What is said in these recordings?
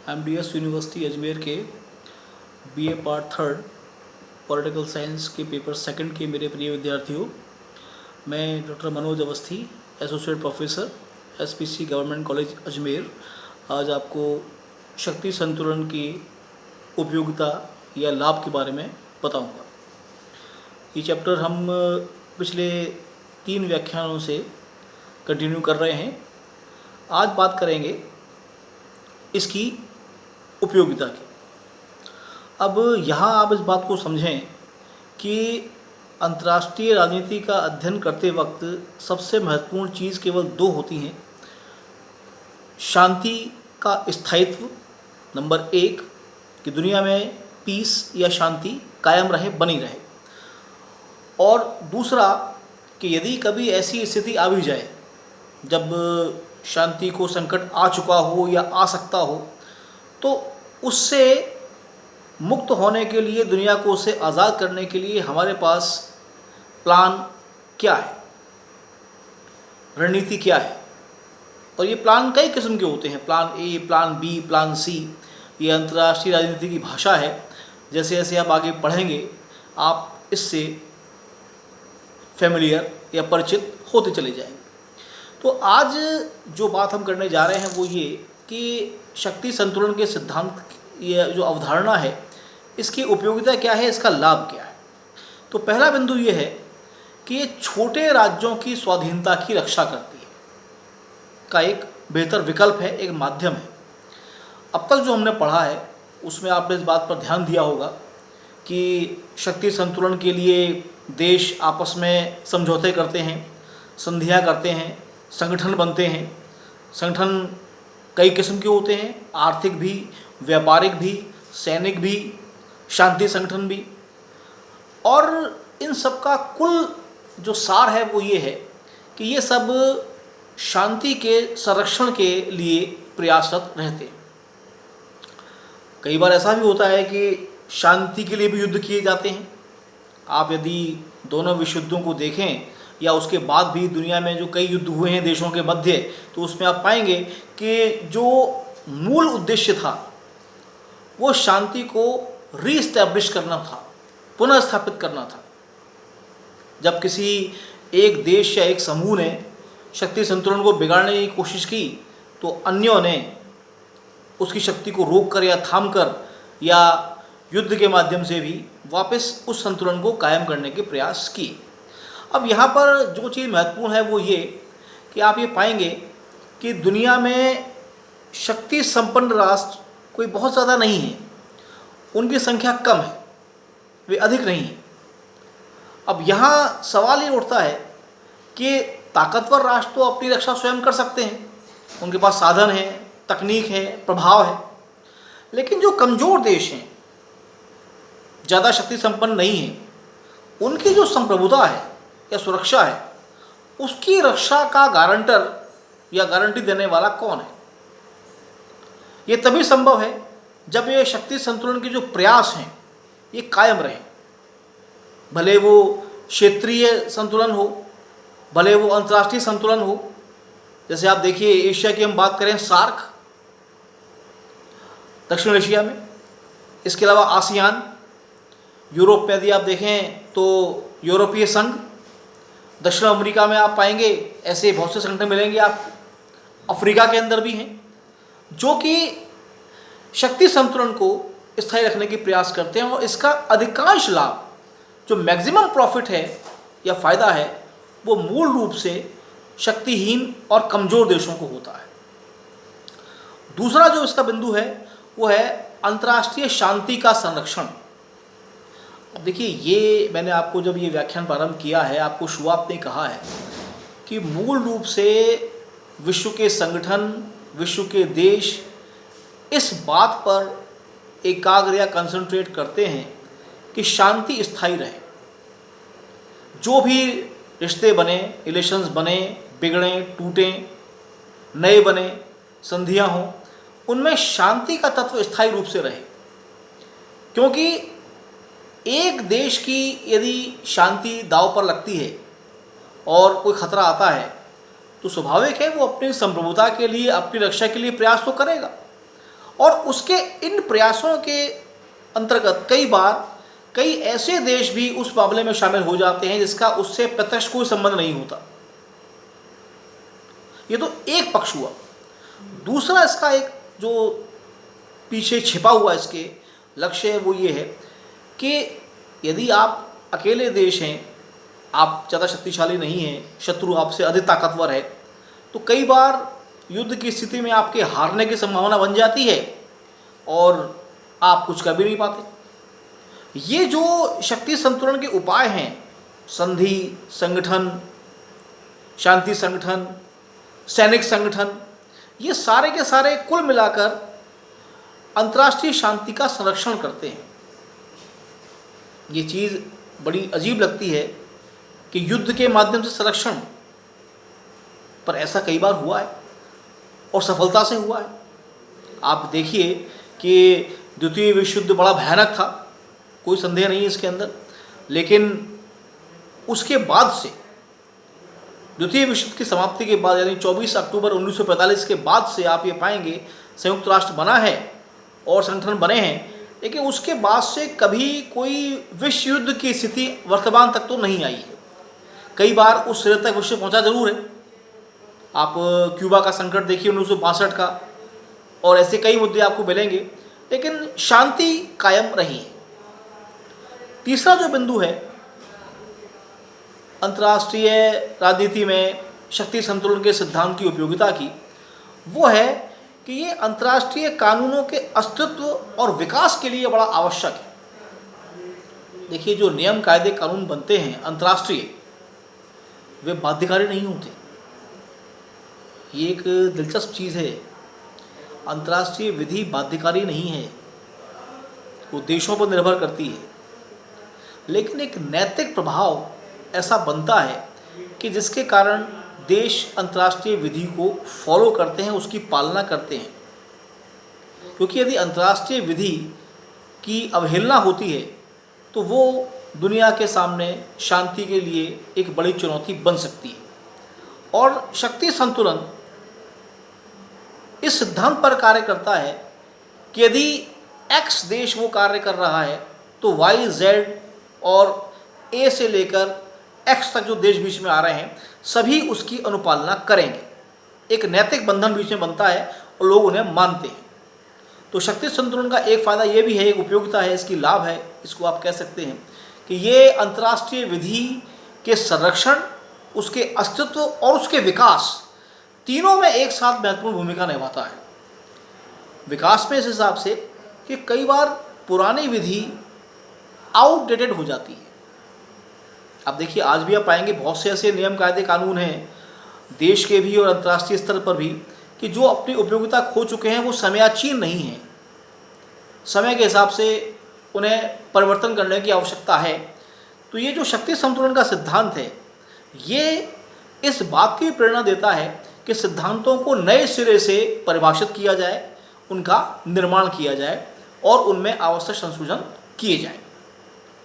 MDS university Ajmer के BA part third political science के paper second के मेरे प्रिय विद्यार्थियों, मैं doctor Manoj Awasthi, associate professor SPC government college Ajmer, आज आपको शक्ति संतुलन की उपयोगिता या लाभ के बारे में बताऊंगा। ये चैप्टर हम पिछले 3 व्याख्यानों से कंटिन्यू कर रहे हैं। आज बात करेंगे इसकी उपयोगिता की। अब यहाँ आप इस बात को समझें कि अंतर्राष्ट्रीय राजनीति का अध्ययन करते वक्त सबसे महत्वपूर्ण चीज़ केवल 2 होती हैं। शांति का स्थायित्व, नंबर 1, कि दुनिया में पीस या शांति कायम रहे, बनी रहे, और दूसरा कि यदि कभी ऐसी स्थिति आ भी जाए जब शांति को संकट आ चुका हो या आ सकता हो, तो उससे मुक्त होने के लिए, दुनिया को उससे आज़ाद करने के लिए हमारे पास प्लान क्या है, रणनीति क्या है। और ये प्लान कई किस्म के होते हैं, plan A, plan B, plan C. ये अंतर्राष्ट्रीय राजनीति की भाषा है। जैसे जैसे आप आगे पढ़ेंगे आप इससे फेमिलियर या परिचित होते चले जाएंगे। तो आज जो बात हम करने जा रहे हैं वो ये कि शक्ति संतुलन के सिद्धांत, ये जो अवधारणा है, इसकी उपयोगिता क्या है, इसका लाभ क्या है। तो पहला बिंदु ये है कि ये छोटे राज्यों की स्वाधीनता की रक्षा करती है, का एक बेहतर विकल्प है, एक माध्यम है। अब तक जो हमने पढ़ा है उसमें आपने इस बात पर ध्यान दिया होगा कि शक्ति संतुलन के लिए देश आपस में समझौते करते हैं, संधियाँ करते हैं, संगठन बनते हैं। संगठन कई किस्म के होते हैं, आर्थिक भी, व्यापारिक भी, सैनिक भी, शांति संगठन भी। और इन सब का कुल जो सार है वो ये है कि ये सब शांति के संरक्षण के लिए प्रयासरत रहते हैं। कई बार ऐसा भी होता है कि शांति के लिए भी युद्ध किए जाते हैं। आप यदि दोनों विश्व युद्धों को देखें या उसके बाद भी दुनिया में जो कई युद्ध हुए हैं देशों के मध्य, तो उसमें आप पाएंगे कि जो मूल उद्देश्य था वो शांति को रीस्टैब्लिश करना था, पुनः स्थापित करना था। जब किसी एक देश या एक समूह ने शक्ति संतुलन को बिगाड़ने की कोशिश की, तो अन्यों ने उसकी शक्ति को रोक कर या थाम कर या युद्ध के माध्यम से भी वापस उस संतुलन को कायम करने के प्रयास किए। अब यहाँ पर जो चीज़ महत्वपूर्ण है वो ये कि आप ये पाएंगे कि दुनिया में शक्ति संपन्न राष्ट्र कोई बहुत ज़्यादा नहीं है, उनकी संख्या कम है, वे अधिक नहीं हैं। अब यहाँ सवाल ये उठता है कि ताकतवर राष्ट्र तो अपनी रक्षा स्वयं कर सकते हैं, उनके पास साधन है, तकनीक है, प्रभाव है। लेकिन जो कमज़ोर देश हैं, ज़्यादा शक्ति संपन्न नहीं है, उनकी जो संप्रभुता है या सुरक्षा है, उसकी रक्षा का गारंटर या गारंटी देने वाला कौन है। ये तभी संभव है जब ये शक्ति संतुलन के जो प्रयास हैं ये कायम रहे, भले वो क्षेत्रीय संतुलन हो, भले वो अंतर्राष्ट्रीय संतुलन हो। जैसे आप देखिए एशिया की हम बात करें, सार्क दक्षिण एशिया में, इसके अलावा आसियान, यूरोप में यदि आप देखें तो यूरोपीय संघ, दक्षिण अमेरिका में आप पाएंगे ऐसे बहुत से संगठन मिलेंगे आपको, अफ्रीका के अंदर भी हैं, जो कि शक्ति संतुलन को स्थायी रखने की प्रयास करते हैं। और इसका अधिकांश लाभ, जो मैक्सिमम प्रॉफिट है या फ़ायदा है, वो मूल रूप से शक्तिहीन और कमज़ोर देशों को होता है। दूसरा जो इसका बिंदु है वो है अंतर्राष्ट्रीय शांति का संरक्षण। अब देखिए, ये मैंने आपको जब ये व्याख्यान प्रारंभ किया है, आपको शुरुआत में कहा है कि मूल रूप से विश्व के संगठन, विश्व के देश इस बात पर एकाग्र या कंसंट्रेट करते हैं कि शांति स्थायी रहे। जो भी रिश्ते बने, रिलेशंस बने, बिगड़ें, टूटें, नए बने, संधियां हों, उनमें शांति का तत्व स्थायी रूप से रहे। क्योंकि एक देश की यदि शांति दांव पर लगती है और कोई खतरा आता है, तो स्वाभाविक है वो अपनी संप्रभुता के लिए, अपनी रक्षा के लिए प्रयास तो करेगा। और उसके इन प्रयासों के अंतर्गत कई ऐसे देश भी उस मामले में शामिल हो जाते हैं जिसका उससे प्रत्यक्ष कोई संबंध नहीं होता। ये तो एक पक्ष हुआ। दूसरा इसका एक जो पीछे छिपा हुआ इसके लक्ष्य है वो ये है कि यदि आप अकेले देश हैं, आप ज़्यादा शक्तिशाली नहीं हैं, शत्रु आपसे अधिक ताकतवर है, तो कई बार युद्ध की स्थिति में आपके हारने की संभावना बन जाती है और आप कुछ कर भी नहीं पाते। ये जो शक्ति संतुलन के उपाय हैं, संधि संगठन, शांति संगठन, सैनिक संगठन, ये सारे के सारे कुल मिलाकर अंतर्राष्ट्रीय शांति का संरक्षण करते हैं। ये चीज़ बड़ी अजीब लगती है कि युद्ध के माध्यम से संरक्षण, पर ऐसा कई बार हुआ है और सफलता से हुआ है। आप देखिए कि द्वितीय विश्व युद्ध बड़ा भयानक था, कोई संदेह नहीं है इसके अंदर, लेकिन उसके बाद से द्वितीय विश्व युद्ध की समाप्ति के बाद यानी 24 अक्टूबर 1945 के बाद से आप ये पाएंगे संयुक्त राष्ट्र बना है और संगठन बने हैं, लेकिन उसके बाद से कभी कोई विश्व युद्ध की स्थिति वर्तमान तक तो नहीं आई है। कई बार उस सिरे तक विश्व पहुंचा जरूर है। आप क्यूबा का संकट देखिए 1962 का, और ऐसे कई मुद्दे आपको मिलेंगे, लेकिन शांति कायम रही है। तीसरा जो बिंदु है अंतर्राष्ट्रीय राजनीति में शक्ति संतुलन के सिद्धांत की उपयोगिता की, वो है कि ये अंतर्राष्ट्रीय कानूनों के अस्तित्व और विकास के लिए बड़ा आवश्यक है। देखिए, जो नियम कायदे कानून बनते हैं अंतर्राष्ट्रीय, वे बाध्यकारी नहीं होते। ये एक दिलचस्प चीज़ है। अंतर्राष्ट्रीय विधि बाध्यकारी नहीं है, वो देशों पर निर्भर करती है, लेकिन एक नैतिक प्रभाव ऐसा बनता है कि जिसके कारण देश अंतर्राष्ट्रीय विधि को फॉलो करते हैं, उसकी पालना करते हैं। क्योंकि यदि अंतर्राष्ट्रीय विधि की अवहेलना होती है तो वो दुनिया के सामने शांति के लिए एक बड़ी चुनौती बन सकती है। और शक्ति संतुलन इस सिद्धांत पर कार्य करता है कि यदि एक्स देश वो कार्य कर रहा है तो वाई, जेड और ए से लेकर एक्स तक जो देश बीच में आ रहे हैं सभी उसकी अनुपालना करेंगे। एक नैतिक बंधन बीच में बनता है और लोग उन्हें मानते हैं। तो शक्ति संतुलन का एक फ़ायदा ये भी है, एक उपयोगिता है, इसकी लाभ है, इसको आप कह सकते हैं कि ये अंतर्राष्ट्रीय विधि के संरक्षण, उसके अस्तित्व और उसके विकास तीनों में एक साथ महत्वपूर्ण भूमिका निभाता है। विकास में इस हिसाब से कि कई बार पुरानी विधि आउटडेटेड हो जाती है। अब देखिए, आज भी आप पाएंगे बहुत से ऐसे नियम कायदे कानून हैं देश के भी और अंतर्राष्ट्रीय स्तर पर भी कि जो अपनी उपयोगिता खो चुके हैं, वो समयाचीन नहीं हैं। समय के हिसाब से उन्हें परिवर्तन करने की आवश्यकता है। तो ये जो शक्ति संतुलन का सिद्धांत है, ये इस बात की प्रेरणा देता है कि सिद्धांतों को नए सिरे से परिभाषित किया जाए, उनका निर्माण किया जाए और उनमें आवश्यक संशोधन किए जाएं।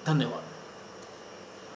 धन्यवाद।